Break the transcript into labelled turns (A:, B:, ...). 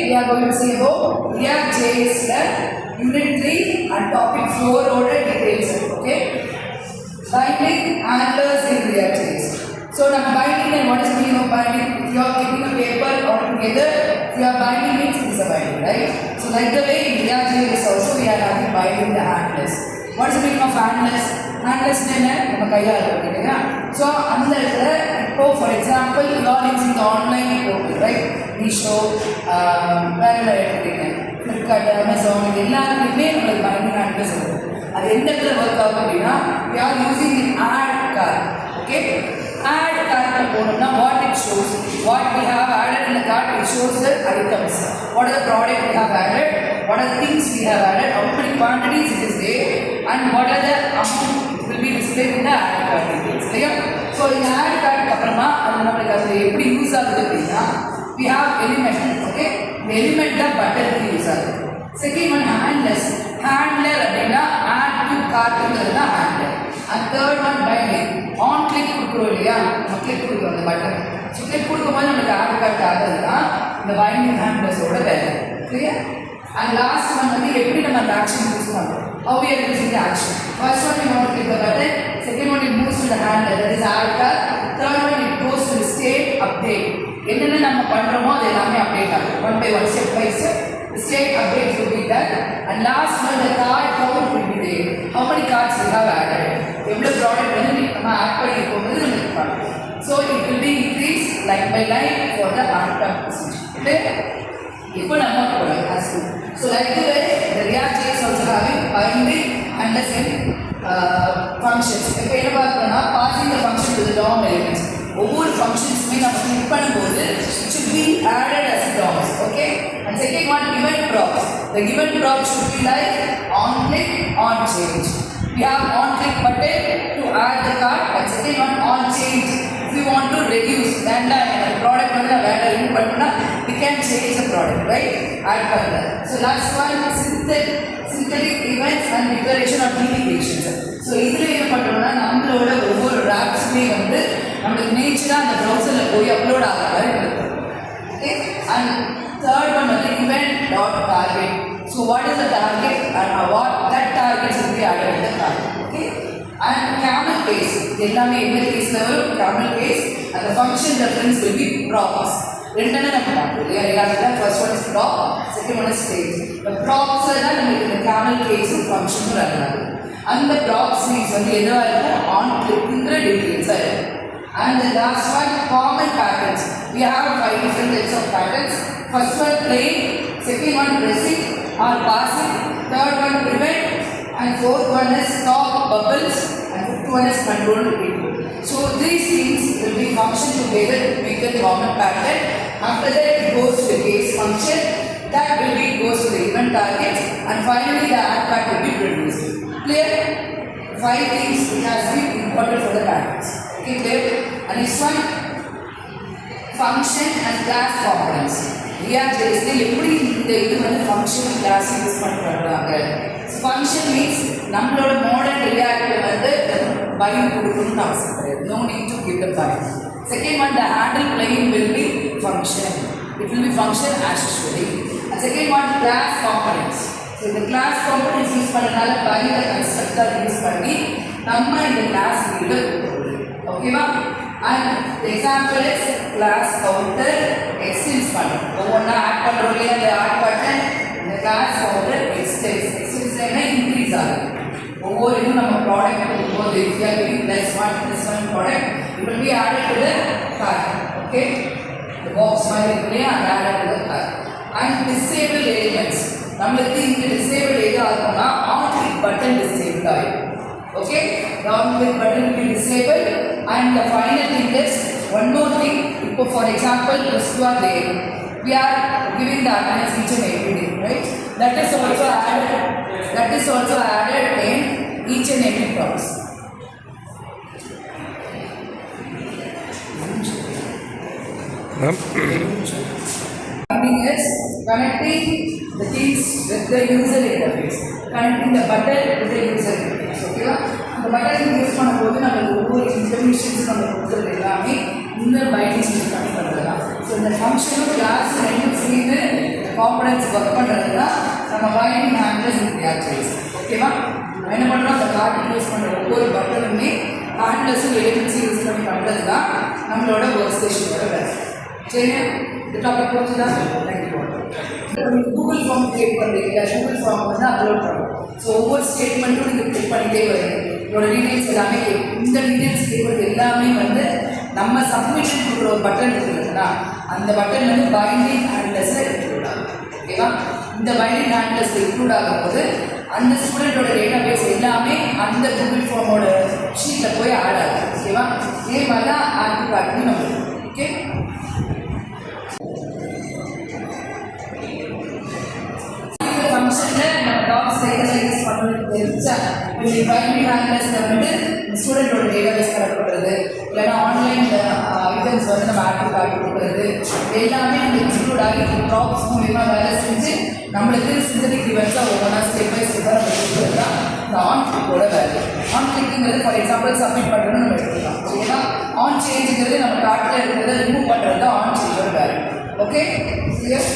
A: we are going to see about React.js Unit 3 and topic 4 order details. Okay? Binding handlers in React.js. So now binding, and what is the meaning of binding? If you are keeping a paper all together, if you are binding means it is a binding, right? So like the way in React.js also we are having binding the handlers. What is the meaning of handlers? Handlers என்ன நம்ம கையால இருக்குங்க. So அந்த இடத்துல இப்போ for example you are using the online portal, right? Meesho, வேற எடுத்துக்கங்க, Flipkart, Amazon, இது எல்லாத்துக்குமே நம்மளுக்கு binding handlers இருக்கு. அது எந்த இடத்துல ஒர்க் ஆகும் அப்படின்னா we are using an add cart. Okay? Add cart போனோம்னா what it shows, what we have added in the cart, it shows the items. What are the product we have added, what are the things we have added, how many quantities it is there, and what are the amount will be displayed in the add cart details. Clear? So in add cart அப்புறமா அது நமக்கு அது எப்படி use ஆகுது அப்படின்னா we have element. Okay? the element தான் பட்டனுக்கு use ஆகுது. Second one handlers. Handler அப்படின்னா add to cartங்கிறது தான் handler. And third one binding. On click கொடுக்குறோம் இல்லையா, நம்ம கிளிக் கொடுக்குறோம் அந்த பட்டன். ஸோ கிளிக் கொடுக்கும்போது நமக்கு add cart ஆகுது தான் இந்த binding handlersோட வேலை. கிளியர்? அண்ட் லாஸ்ட் ஒன் வந்து எப்படி நம்ம அந்த ஆக்ஷன் யூஸ் பண்ணுறோம். How we are using the action. First one we want to click the button. Second one it moves to the handler, that is add cart. Third one it goes to the state update. என்னென்ன நம்ம பண்ணுறோமோ அது எல்லாமே update ஆகும். One by one, step by step. The state update will be done. And last one, the cart count will be there. How many cards we have added? எவ்வளோ product வந்து நம்ம add பண்ணியிருக்கோங்கிறது நமக்கு பார்க்கணும். So it will be increased line by line for the add cart procedure. Okay? இப்போ நம்ம போகலாம் as to. So like the way the React.js also having binding handlers and functions. இப்போ என்ன பார்க்கணும்னா passing the function to the DOM elements. ஒவ்வொரு ஃபங்க்ஷன்ஸுமே நம்ம click பண்ணும்போது it should be added as DOMs. Okay? And second one, event props. The event prop should be like on click, on change. We have on click button to add the cart, and second one on change. If we want to reduce the product வந்து நான் வேண்டாம் remove பண்ணணும்னா we can change the product, right? Add பண்ணல. So last one, synthetic events and declaration of deprecations. So இதில் என்ன பண்ணுறோம்னா நம்மளோட ஒவ்வொரு ராப்ஸுமே வந்து நம்மளுக்கு நேச்சராக அந்த ப்ரௌசரில் போய் அப்லோட் ஆகிற மாதிரி இருக்குது. Okay? And third one வந்து event dot target. So what is the target and what that target should be added in the target. Okay? And camel case. எல்லாமே என்ன கேஸில் வரும்? camel case. And the function reference will be props. ரெண்டனை நம்ம பார்ப்போம் இல்லையா? ரியாக்டில் first one is prop, second one is state. இப்போ ப்ராப்ஸில் தான் நம்மளுக்கு இந்த கேமல் கேஸும் ஃபங்க்ஷனும் ரன் ஆகுது. அந்த ப்ராப்ஸ் மீன்ஸ் வந்து எதுவாக இருக்கும்? ஆன் கிளிக்குங்கிற டீட்டெயில்ஸாக இருக்கும். And the last one, common patterns. We have 5 different types of patterns. First one plain, second one pressing or passing, third one prevent, and fourth one is stop bubbles, and fifth one is control input. So these things will be function together to make a common pattern. After that it goes to the case function, that will be goes to the event target, and finally the add cart will be produced. Clear? 5 things which has been important for the patterns. Okay, clear? And next one, function and class components. React.js எப்படி இந்த இது வந்து function class use பண்ணுறாங்க. Function means நம்மளோட modern ரியாக்டில் வந்து bind கொடுக்கணும்னு அவசியம் கிடையாது. No need to give the bind. Second one, the handle playing will be function. It will be function as usually. And second one, class components. So இந்த class components use பண்ணுறதுனால பைண்டை constructor use பண்ணி நம்ம இந்த class வீடில் கொடுக்குறோம். ஓகேவா? And the example is class counter extends பண்ணும். ஒவ்வொன்றா ஆட் பண்ணுறோம் இல்லையா? அந்த ஆட் பட்டன் இந்த கிளாஸ் கவுண்டர் எக்ஸ்டென்ஸ் இன்க்ரீஸ் ஆகுது. ஒவ்வொரு இதுவும் நம்ம ப்ராடக்ட் கொடுக்கும்போது if you are giving +1 product it will be added to the cart. Okay? the box மாதிரி இருக்கு இல்லையா? அது added to the cart. And disable elements. நம்மளுக்கு இந்த disable எது ஆகும்னா on click button disable ஆகும். Okay? down click button will be disabled. And the final thing is one more thing. For example, if you are there, we are giving the attendance each and every day, right? That is also added in each and every props. Something is connecting the things with the user interface, connecting the button with the user interface. Okay? இந்த button use பண்ணும்போது நம்மளுக்கு ஒவ்வொரு இன்ஃபர்மேஷன்ஸும் நம்ம கொடுக்குறது எல்லாமே இந்த binding use பண்ணி பண்ணுறதுலாம். ஸோ இந்த ஃபங்க்ஷனும் கிளாஸ் ரெண்டும் சேர்ந்து காம்பனன்ட்ஸ் ஒர்க் பண்ணுறது தான் நம்ம பைண்டிங் ஹேண்ட்லெஸ் இன் ரியாக்டர்ஸ். ஓகேவா? என்ன பண்ணுறோம், அந்த கார்டுக்கு யூஸ் பண்ணுற ஒவ்வொரு பட்டனுமே ஹேண்ட்லெஸ்ஸும் எலிமெண்ட்ஸும் யூஸ் பண்ணி பண்ணுறது தான் நம்மளோட ஒர்க் ஸ்டேஷனோட வேலை. சரியா? இந்த டாபிக் புரிஞ்சுதான். தேங்க்யூ. கூகுள் ஃபார்ம் கிரியேட் பண்ணுறீங்க, கூகுள் ஃபார்ம் வந்து அப்லோட் பண்ணுறோம். ஸோ ஒவ்வொரு ஸ்டேட்மெண்ட்டும் நீங்கள் கிளிக் பண்ணிகிட்டே வருது. இதோட டீடைல்ஸ் எல்லாமே கேட்கும். இந்த டீடைல்ஸ் கேட்குறது எல்லாமே வந்து நம்ம சப்மிஷன் கொடுக்குற ஒரு பட்டன் இருக்குதுன்னா அந்த பட்டன் வந்து பைண்டிங் ஹேண்ட்லெஸ்ஸில் இன்க்ளூட் ஆகும். ஓகேவா? இந்த பைண்டிங் ஹேண்ட்லெஸ்ஸில் இன்க்ளூட் ஆகும்போது அந்த ஸ்டூடெண்ட்டோட டேட்டா பேஸ் எல்லாமே அந்த கூகுள் ஃபார்மோட ஷீட்டில் போய் ஆட் ஆகும். ஓகேவா? இதே மாதிரி தான் ஆக்டிவ் கார்டுன்னு நம்ம. ஓகே, ஃபங்க்ஷனில் நம்ம டாக்ஸ் டைட்டில் யூஸ் பண்ணுறது தெரிஞ்சா இப்படி பைண்டிங் ஹேண்ட்லெஸ்ஸில் வந்து ஸ்டூடெண்ட்டோட டேட்டா பேஸ் கலெக்ட் பண்ணுறது, இல்லைன்னா ஆன்லைன் ஐட்டம்ஸ் வந்து நம்ம ஆக்டிவ் கார்டு கொடுக்குறது, எல்லாமே நம்ம இன்க்ளூட் ஆகி டாக்ஸ் மூலிமா வேலை செஞ்சு நம்மளுக்கு சிந்தடிக் ஈவெண்ட்ஸாக ஒவ்வொன்றா ஸ்டெப் பை ஸ்டெப்பாக நம்ம கொடுக்குறது தான் இந்த ஆன் கிளிக்கோட வேலை. ஆன் கிளிக்குங்கிறது ஃபார் எக்ஸாம்பிள் சப்மிட் பண்ணுறதுன்னு நம்ம எடுத்துக்கலாம். ஓகேவா? ஆன் சேஞ்சுங்கிறது நம்ம கார்ட்டில் இருக்கிறத ரிமூவ் பண்ணுறது தான் ஆன் சேஞ்சோட வேலை. Okay, clear?